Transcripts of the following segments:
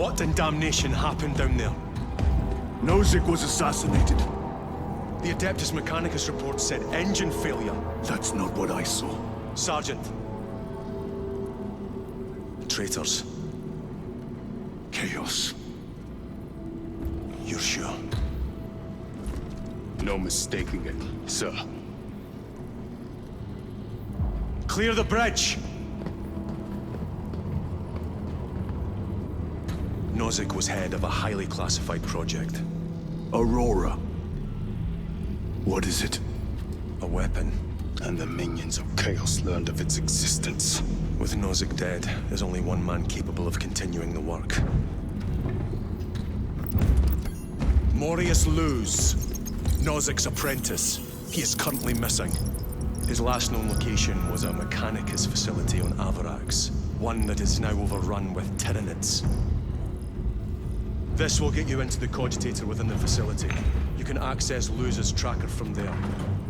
What in damnation happened down there? Nozick was assassinated. The Adeptus Mechanicus report said engine failure. That's not what I saw. Sergeant. Traitors. Chaos. You're sure? No mistaking it, sir. Clear the bridge! Nozick was head of a highly classified project. Aurora. What is it? A weapon. And the minions of Chaos learned of its existence. With Nozick dead, there's only one man capable of continuing the work. Morius Luz, Nozick's apprentice. He is currently missing. His last known location was a Mechanicus facility on Avarax, one that is now overrun with Tyranids. This will get you into the Cogitator within the facility. You can access Luz's tracker from there.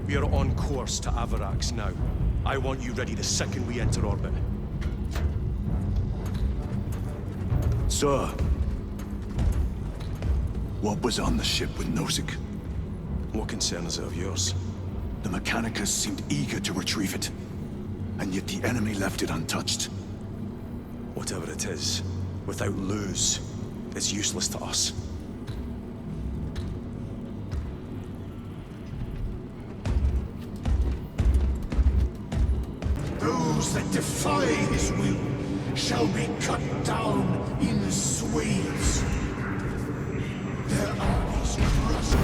We are on course to Avarax now. I want you ready the second we enter orbit. Sir. What was on the ship with Nozick? What concern is it of yours? The Mechanicus seemed eager to retrieve it. And yet the enemy left it untouched. Whatever it is, without Luz, it's useless to us. Those that defy his will shall be cut down in swathes. Their armies crushed.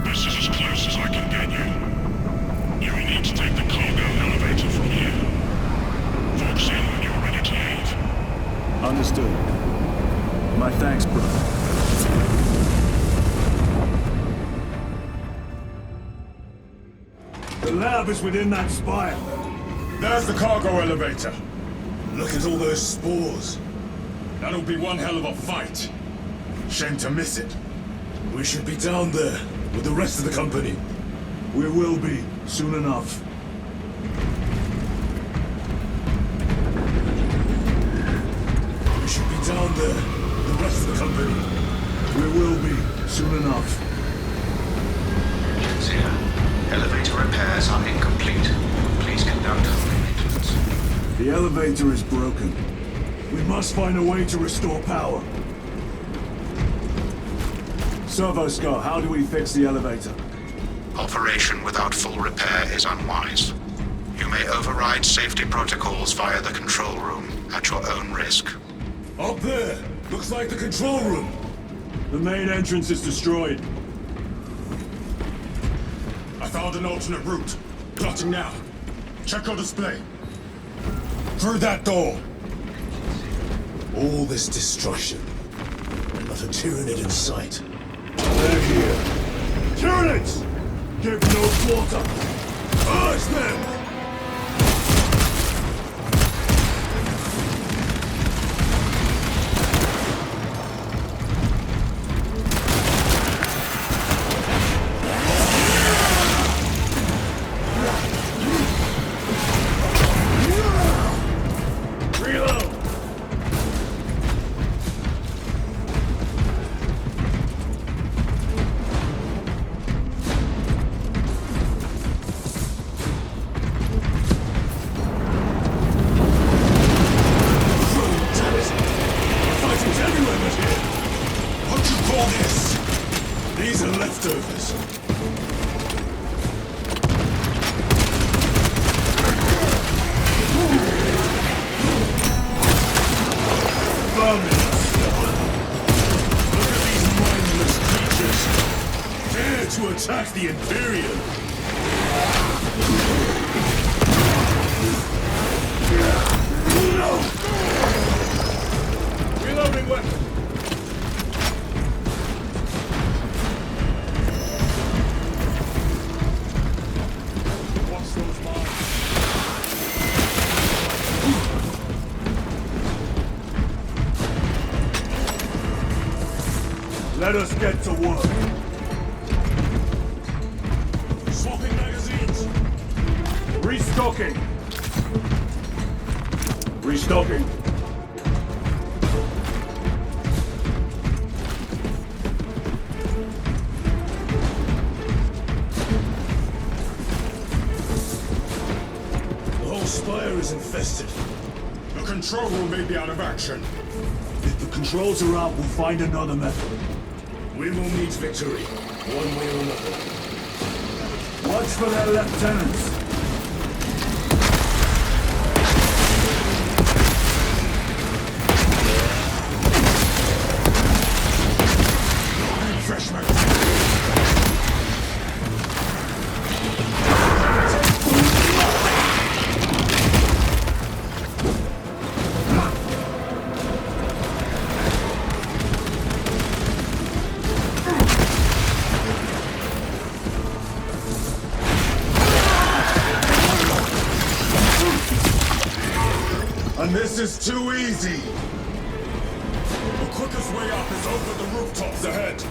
This is as close as I can get you. You will need to take the cargo elevator from here. Fox in when you're ready to leave. Understood. My thanks, brother. The lab is within that spire. There's the cargo elevator. Look at all those spores. That'll be one hell of a fight. Shame to miss it. We should be down there with the rest of the company. We will be, soon enough. We should be down there with the rest of the company. We will be, soon enough. Engines here. Elevator repairs are incomplete. Please conduct maintenance. The elevator is broken. We must find a way to restore power. Servoscar, how do we fix the elevator? Operation without full repair is unwise. You may override safety protocols via the control room at your own risk. Up there! Looks like the control room! The main entrance is destroyed. I found an alternate route. Plotting now. Check your display. Through that door. All this destruction, and not a Tyranid in sight. They're here. Tyranids! Give no quarter! Urge them! These are leftovers. Vermin! Look at these mindless creatures. Dare to attack the Imperium. Reloading weapon. Let us get to work. Swapping magazines. Reset. Restocking! Restocking! The whole spire is infested. The control room may be out of action. If the controls are out, we'll find another method. We will meet victory, one way or another. Watch for their lieutenants. Fresh magazine. And this is too easy! The quickest way up is over the rooftops ahead!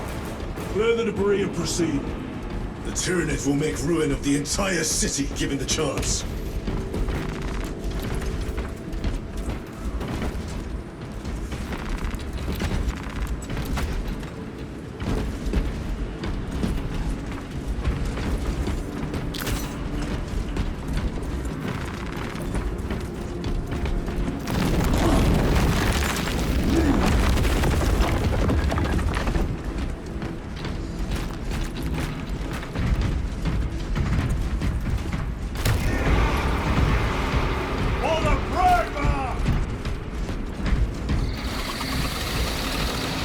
Clear the debris and proceed. The Tyranid will make ruin of the entire city, given the chance.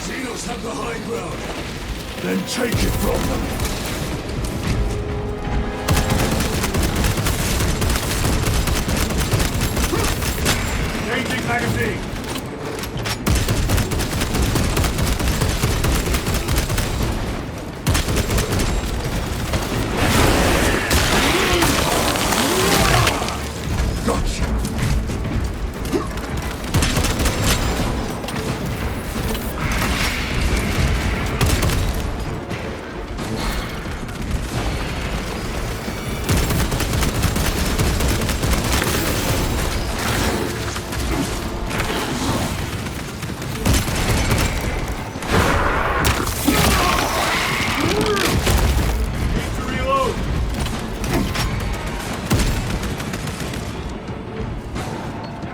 Xenos have the high ground. Then take it from them. Changing magazine!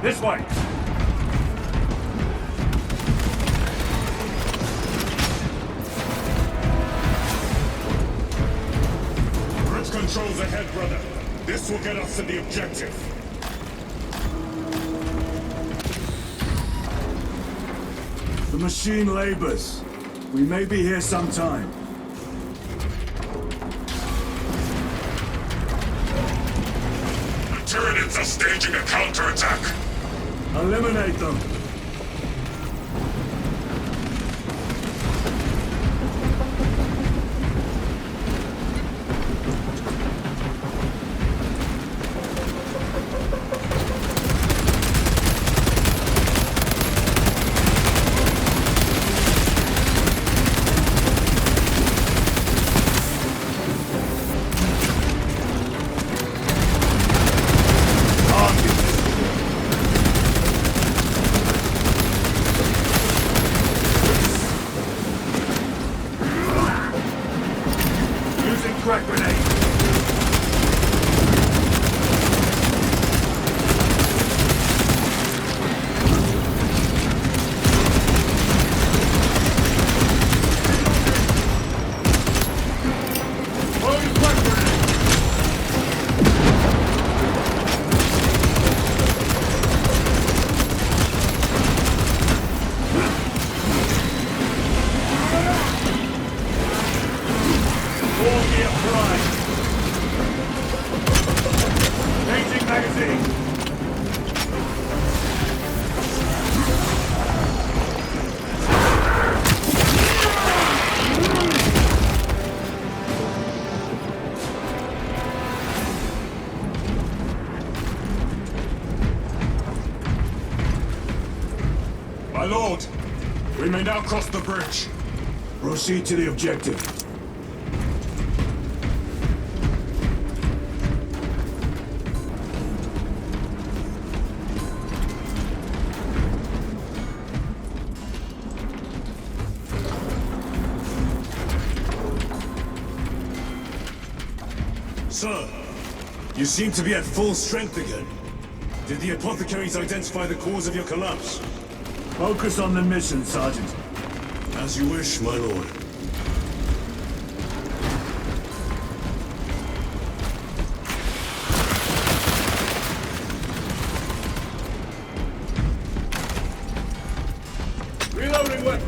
This way! Bridge controls ahead, brother. This will get us to the objective. The machine labors. We may be here some time. The Tyranids are staging a counterattack. Eliminate them. Crack grenade! My lord, we may now cross the bridge. Proceed to the objective. Sir, you seem to be at full strength again. Did the apothecaries identify the cause of your collapse? Focus on the mission, Sergeant. As you wish, my lord. Reloading weapon!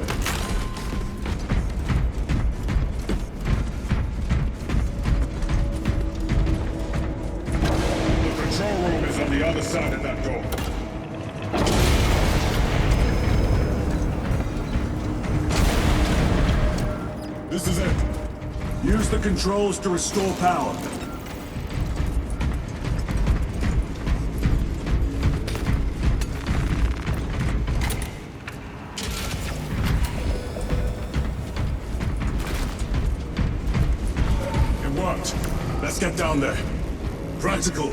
The control room is on the other side of that door. This is it. Use the controls to restore power. It worked. Let's get down there. Practical.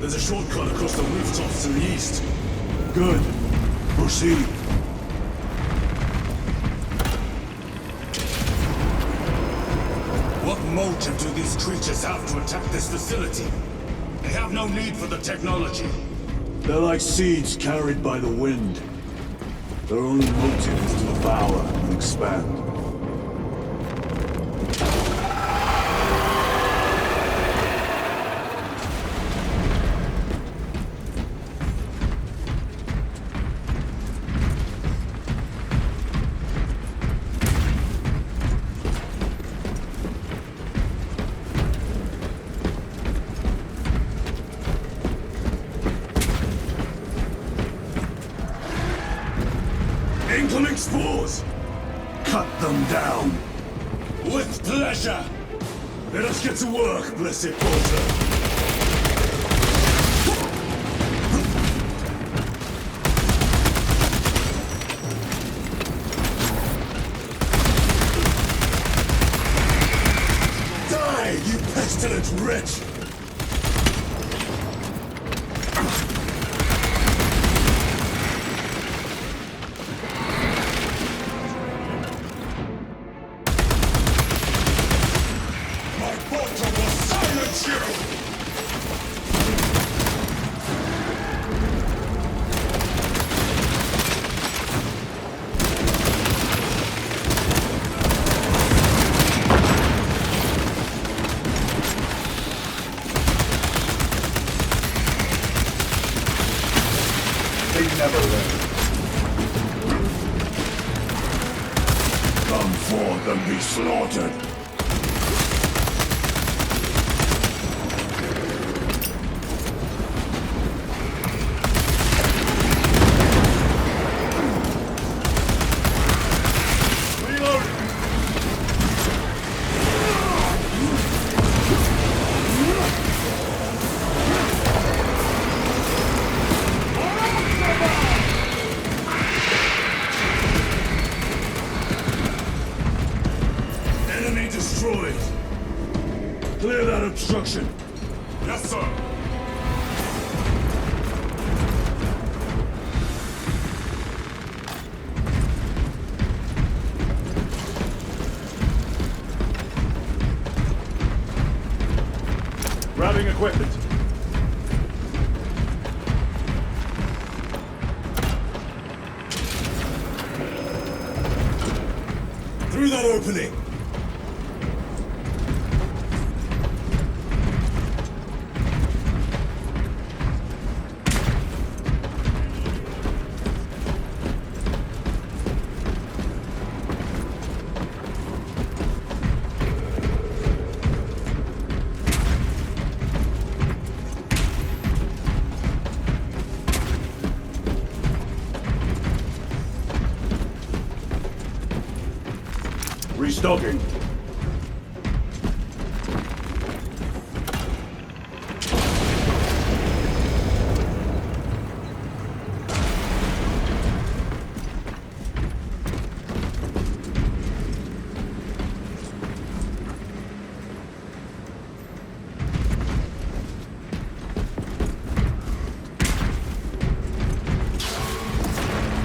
There's a shortcut across the rooftops to the east. Good. Proceed. What motive do these creatures have to attack this facility? They have no need for the technology. They're like seeds carried by the wind. Their only motive is to devour and expand. Incoming spores! Cut them down! With pleasure! Let us get to work, blessed porter! Die, you pestilent wretch! My porter will silence you! They never learn. Come forth and be slaughtered! Enemy destroyed! Clear that obstruction! Yes, sir! Grabbing equipment. Through that opening! Restocking.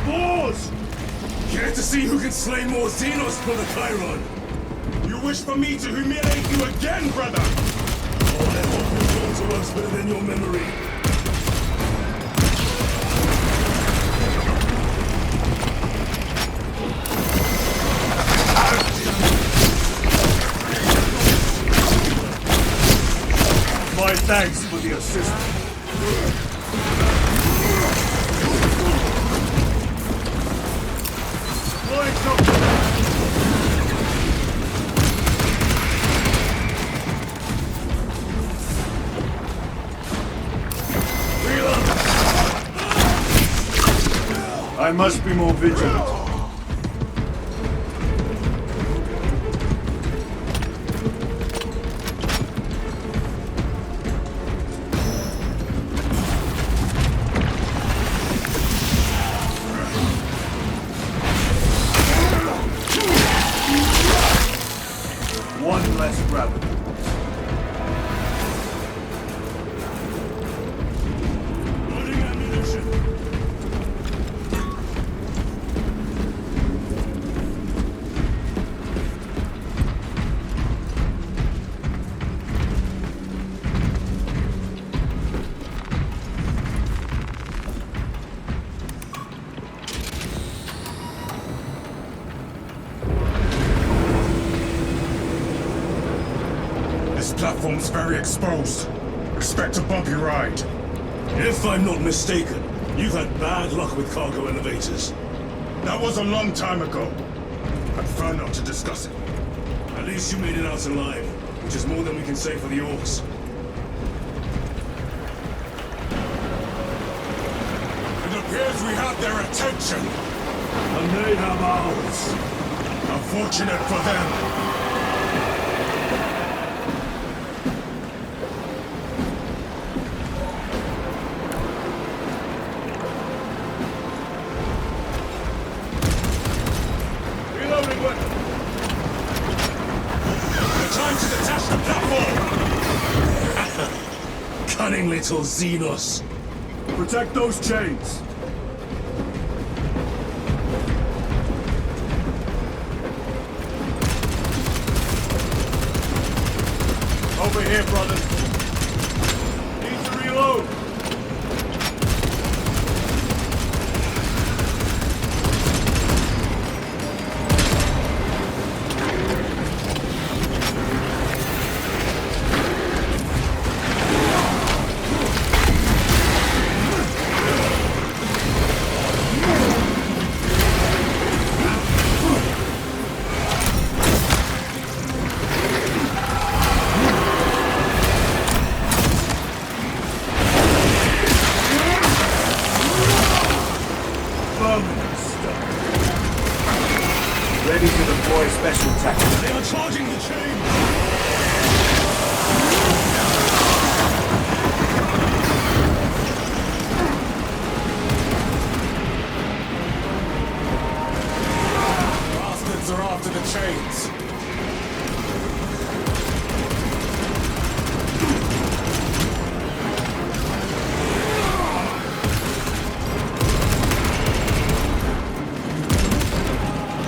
Boars! Care to see who can slay more Xenos for the Chiron? You wish for me to humiliate you again, brother? All deeper than your memory. My thanks for the assist. I must be more vigilant. One less gravity. Loading ammunition. This platform's very exposed. Expect a bumpy ride. If I'm not mistaken, you've had bad luck with cargo elevators. That was a long time ago. I prefer not to discuss it. At least you made it out alive, which is more than we can say for the orcs. It appears we have their attention. And they have ours. Unfortunate for them. Reloading weapon. Time to detach the platform! Cunning little Xenos. Protect those chains. Over here, brothers. Need to reload. Ready to deploy special tactics. They are charging the chain. Bastards are after the chains.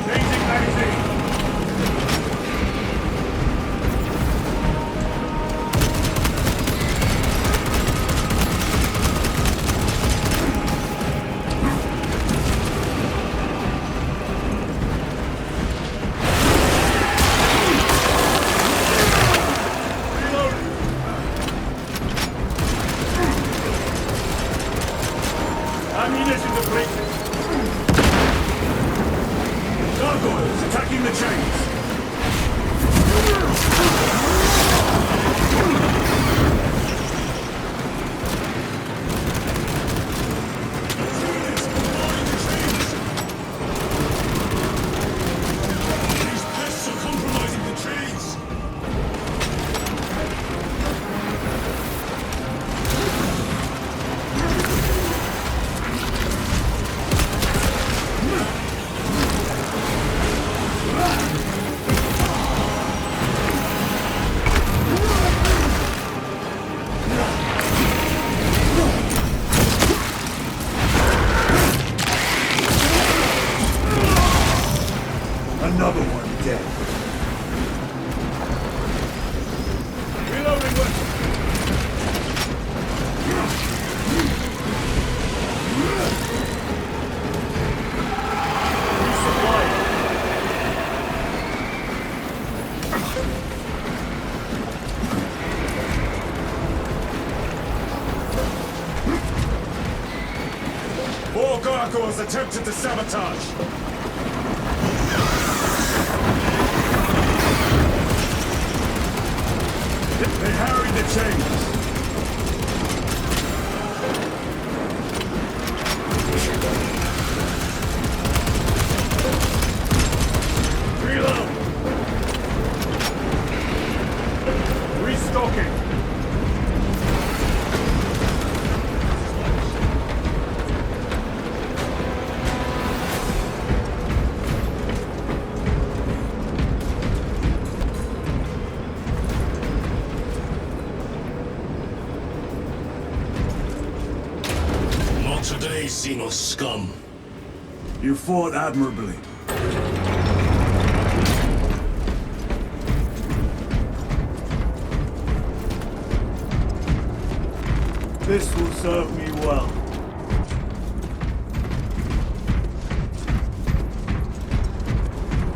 Changing magazine. gargoyles attempted to sabotage. They harried the chains. Reload! Restocking! Not today, Xenos scum. You fought admirably. This will serve me well.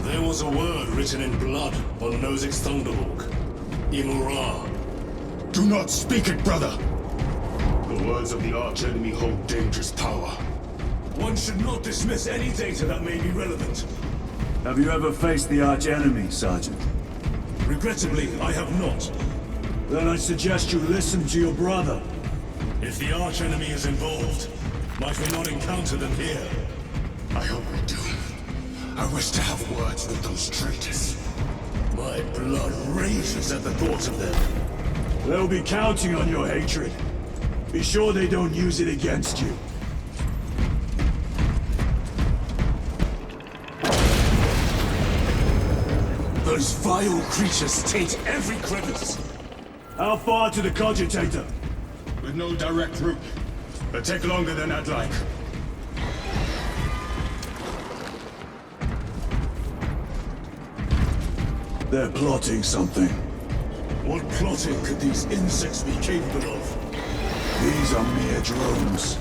There was a word written in blood on Nozick's Thunderhawk. Imura. Do not speak it, brother! The words of the archenemy hold dangerous power. One should not dismiss any data that may be relevant. Have you ever faced the archenemy, Sergeant? Regrettably, I have not. Then I suggest you listen to your brother. If the archenemy is involved, might we not encounter them here? I hope we do. I wish to have words with those traitors. My blood rages at the thought of them. They'll be counting on your hatred. Be sure they don't use it against you. Those vile creatures taint every crevice. How far to the cogitator? With no direct route. It'll take longer than I'd like. They're plotting something. What plotting could these insects be capable of? These are mere drones.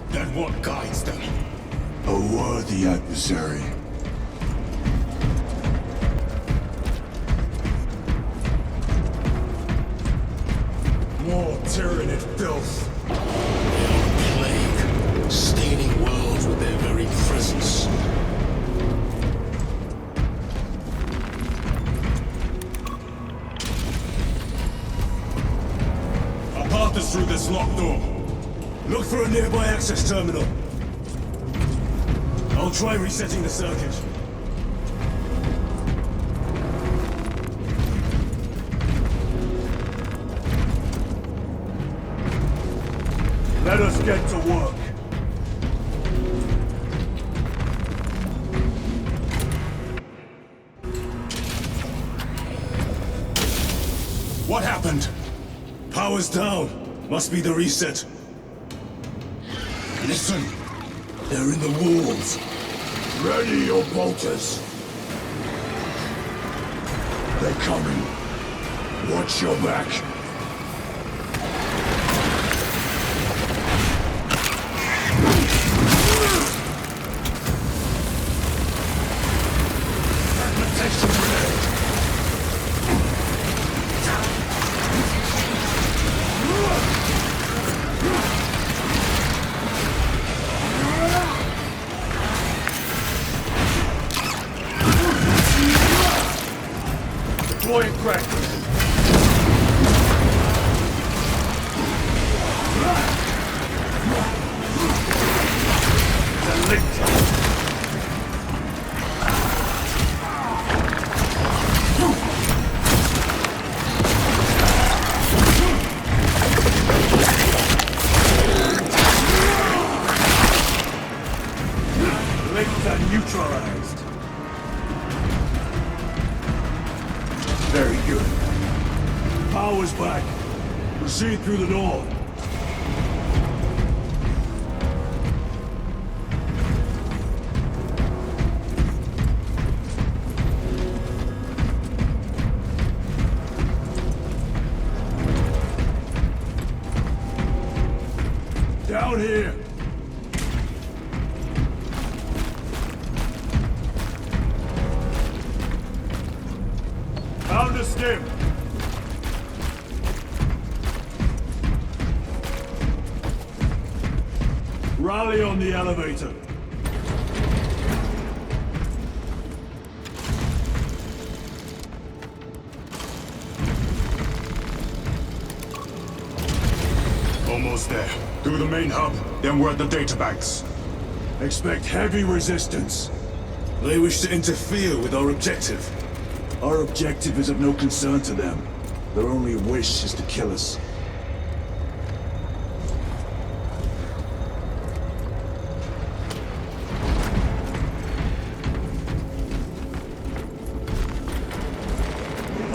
Then what guides them? A worthy adversary. More tyrannid filth. Plague, staining worlds with their very presence. Our path is through this locked door. Look for a nearby access terminal. I'll try resetting the circuit. Let us get to work. What happened? Power's down. Must be the reset. Listen. They're in the walls. Ready your bolters. They're coming. Watch your back. Fragmentation grenade. Deploying crack. Linked and neutralized. Very good. Power's back. Proceed through the door. Down here. Found a stim. Rally on the elevator. Almost there. Through the main hub, then we're at the databanks. Expect heavy resistance. They wish to interfere with our objective. Our objective is of no concern to them. Their only wish is to kill us.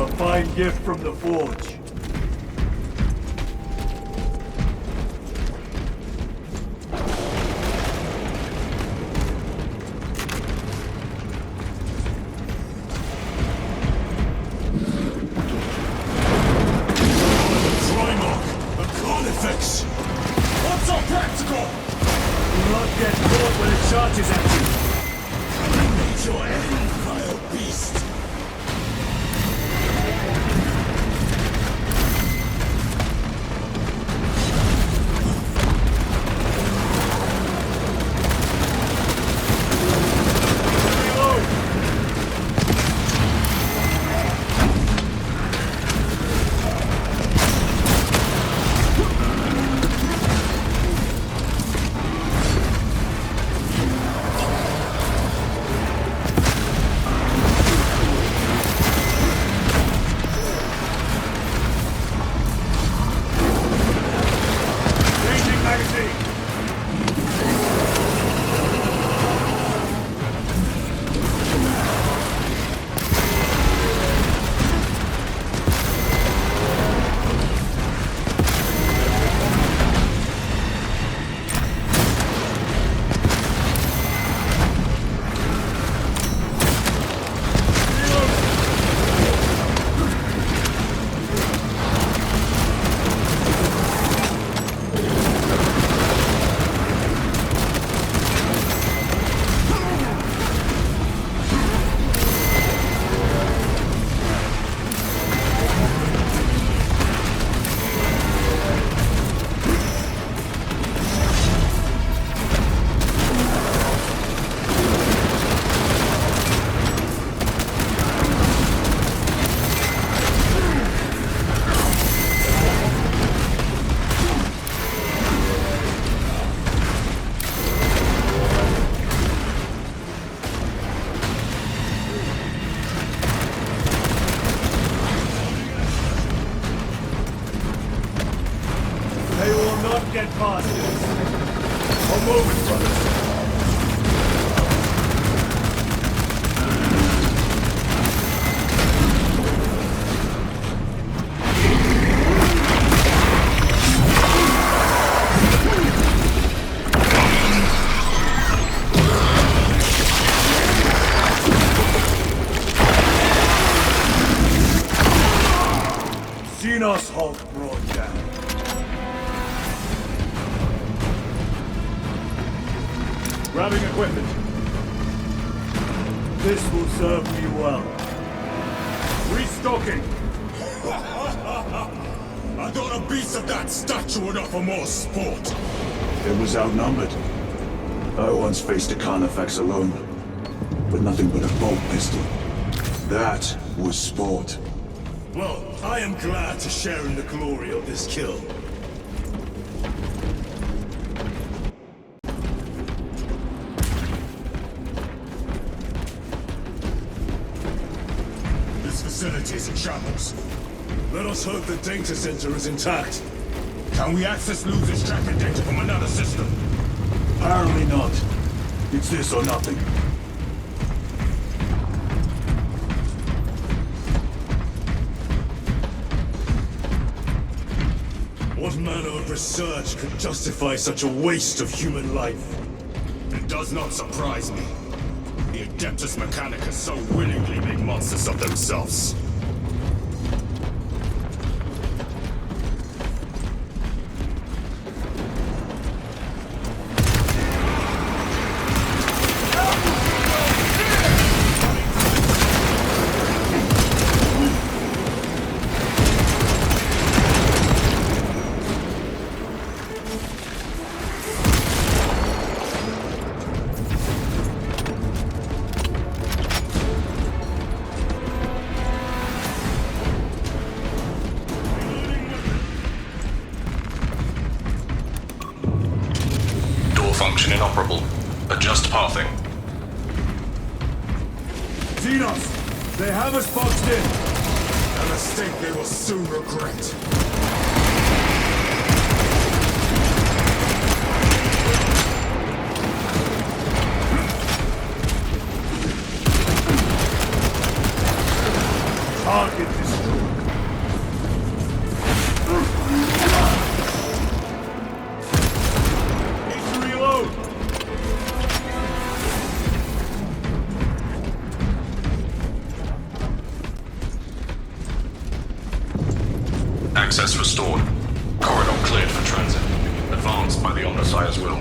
A fine gift from the Forge. What's our practical? Do not get caught when it charges at you. Meet your end, vile beast. Get past this. A moment, brothers. Xenos Hulk brought down. Grabbing equipment. This will serve me well. Restocking. I thought a beast of that stature would offer more sport. It was outnumbered. I once faced a Carnifex alone, but nothing but a bolt pistol. That was sport. Well, I am glad to share in the glory of this kill. This facility is in shambles. Let us hope the data center is intact. Can we access Luz's tracking data from another system? Apparently not. It's this or nothing. What manner of research could justify such a waste of human life? It does not surprise me. The Adeptus Mechanicus so willingly make monsters of themselves. function inoperable. Adjust pathing. Xenos! They have us boxed in! A mistake they will soon regret. Target destroyed. Need to reload! Access restored. Corridor cleared for transit. Advanced by the Omnissiah's will.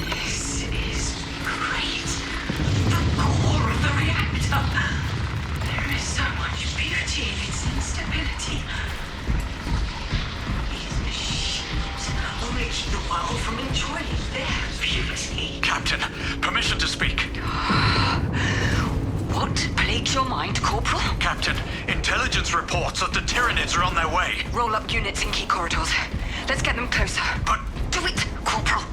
This is great. The core of the reactor. There is so much beauty in its instability. These machines only keep the world from enjoying their beauty. Captain, permission to speak. What plagues your mind, Corporal? Captain, intelligence reports that the Tyranids are on their way. Roll up units in key corridors. Let's get them closer. But Do it, Corporal.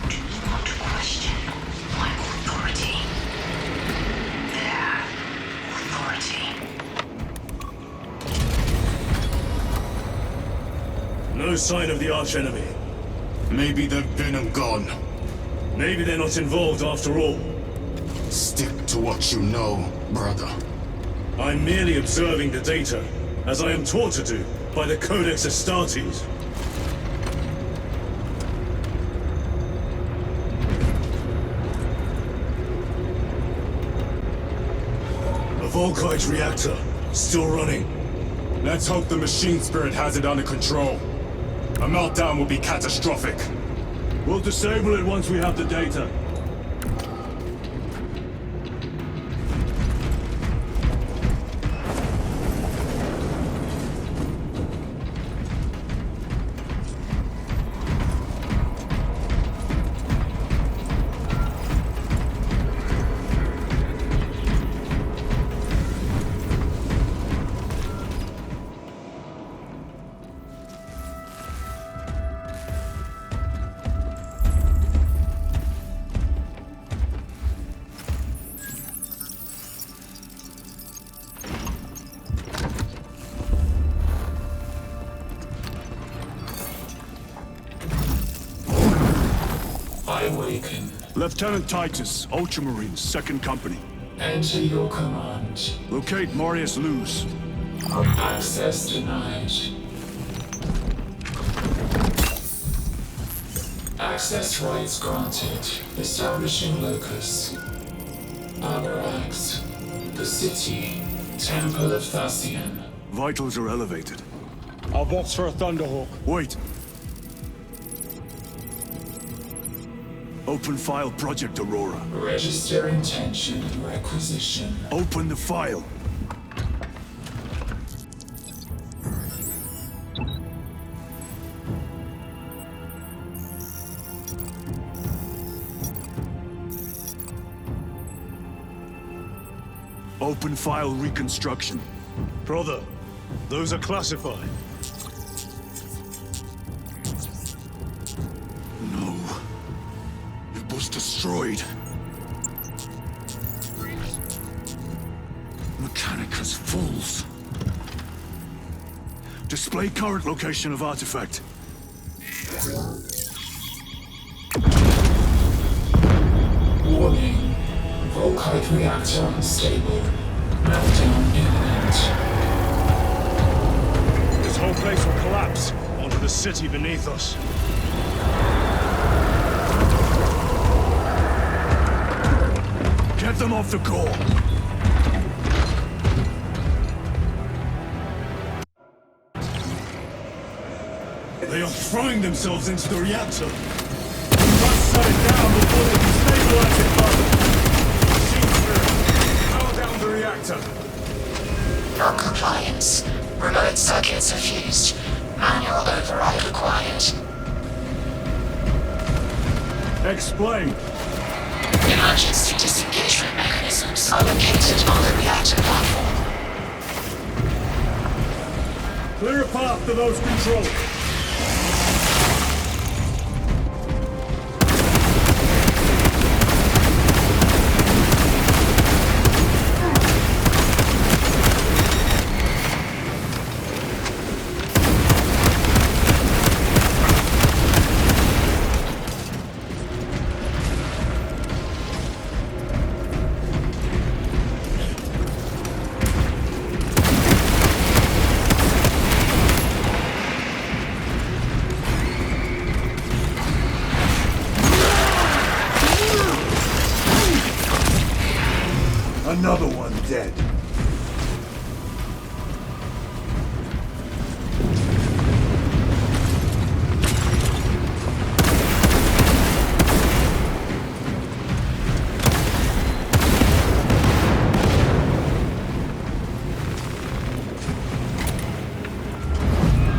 Do not question my authority. Their authority. No sign of the archenemy. Maybe they've been and gone. Maybe they're not involved after all. Stick to what you know, brother. I'm merely observing the data, as I am taught to do by the Codex Astartes. A Volkite reactor, still running. Let's hope the machine spirit has it under control. A meltdown will be catastrophic. We'll disable it once we have the data. I awaken. Lieutenant Titus, Ultramarines, 2nd Company. Enter your command. Locate Marius Luz. Access denied. Access rights granted. Establishing locus. Avarax. The city. Temple of Thasian. Vitals are elevated. I'll box for a Thunderhawk. Wait. Open file Project Aurora. Register intention and requisition. Open the file. Open file reconstruction. Brother, those are classified. No. It was destroyed. Mechanicus fools. Display current location of artifact. Warning. Volkite reactor unstable. Meltdown imminent. This whole place will collapse onto the city beneath us. Get them off the core. They are throwing themselves into the reactor. We must shut it down before they can stabilize it further. Machine spirit, power down the reactor. Non-compliance. Remote circuits are fused. Manual override required. Explain. Emergency disengagement mechanism reinforcements are located on the reactor platform. Clear a path to those controls. Another one dead.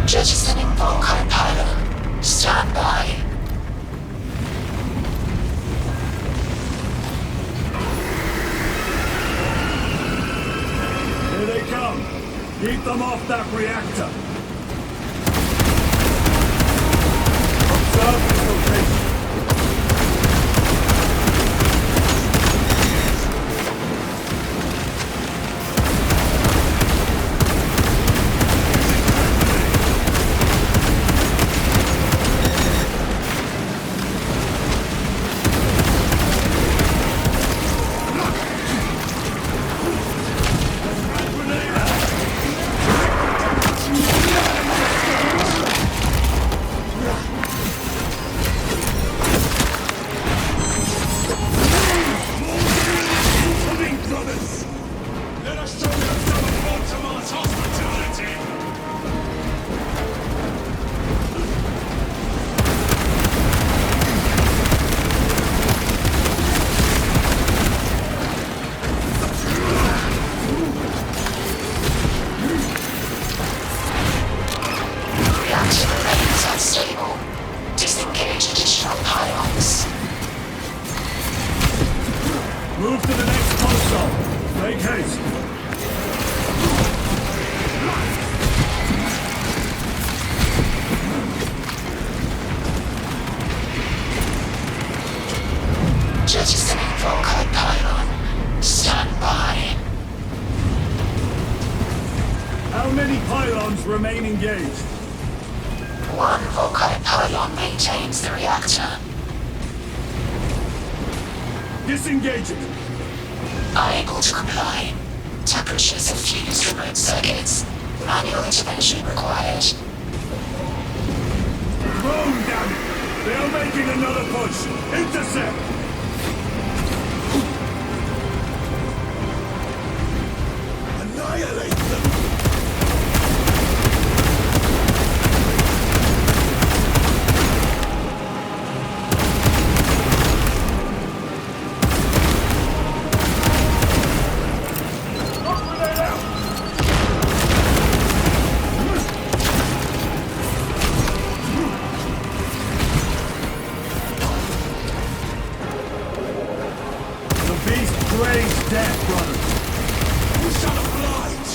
Jettisoning Volkite pylon. Stand by. Here they come. Keep them off that reactor. Observe this location. Let us show them some of Baltimore's hospitality! Reactor remains unstable. Disengage additional pylons. Move to the next console. Make haste. Jettisoning Volkite pylon. Stand by. How many pylons remain engaged? One Volkite pylon maintains the reactor. Disengage it. Unable to comply. Temperatures have fused remote circuits. Manual intervention required. Rome, damn it! They are making another push. Intercept! Annihilate them! The beast craves death, brother. You shall oblige!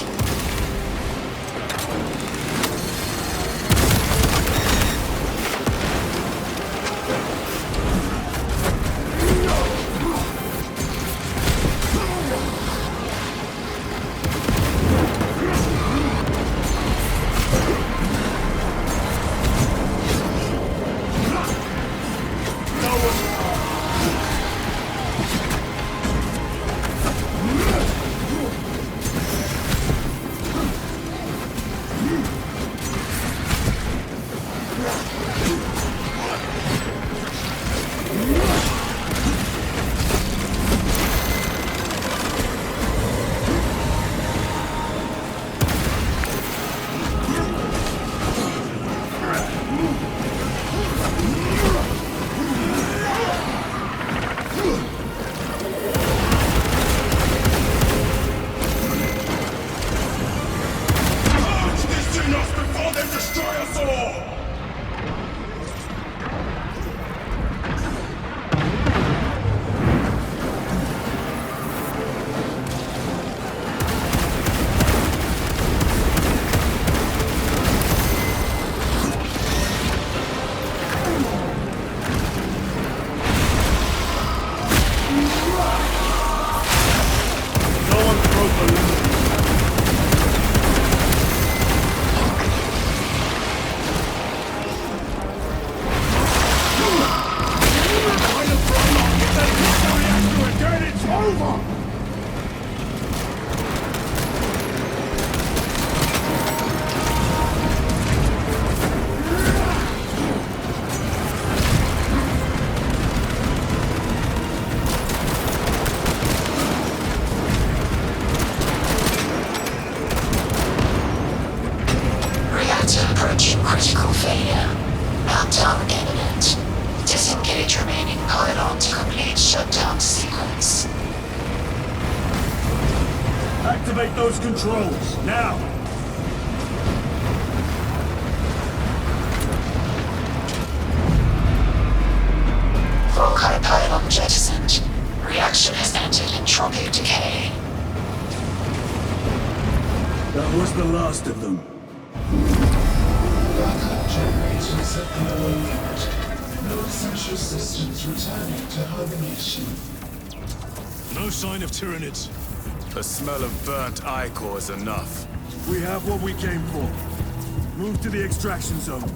shutdown sequence. Activate those controls, now! Volkite pylon jettisoned. Reaction has entered entropic decay. That was the last of them. Backup generators have been awakened. No essential systems returning to hibernation. No sign of Tyranids. The smell of burnt ichor is enough. We have what we came for. Move to the extraction zone.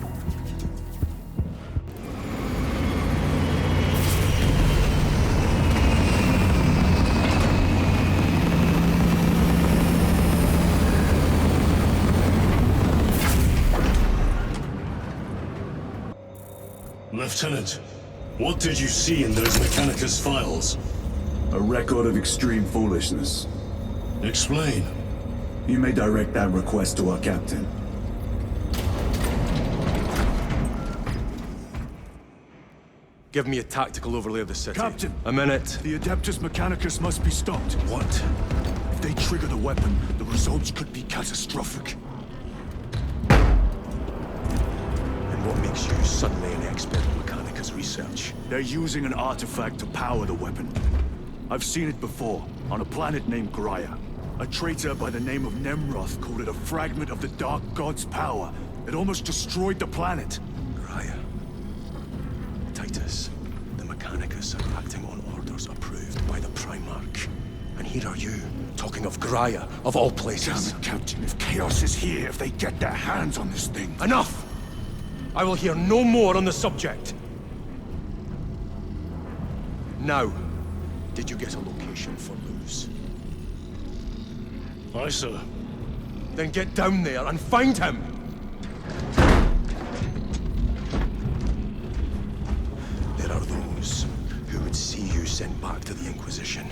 Lieutenant, what did you see in those Mechanicus files? A record of extreme foolishness. Explain. You may direct that request to our captain. Give me a tactical overlay of the city. Captain! A minute. The Adeptus Mechanicus must be stopped. What? If they trigger the weapon, the results could be catastrophic. And what makes you suddenly an expert in Mechanicus research? They're using an artifact to power the weapon. I've seen it before, on a planet named Graia. A traitor by the name of Nemroth called it a fragment of the Dark God's power. It almost destroyed the planet. Graia. Titus, the Mechanicus are acting on orders approved by the Primarch. And here are you, talking of Graia, of all places. Damn it, Captain. If Chaos is here, if they get their hands on this thing... Enough! I will hear no more on the subject. Now, did you get a location for Luz? Aye, sir. Then get down there and find him! There are those who would see you sent back to the Inquisition.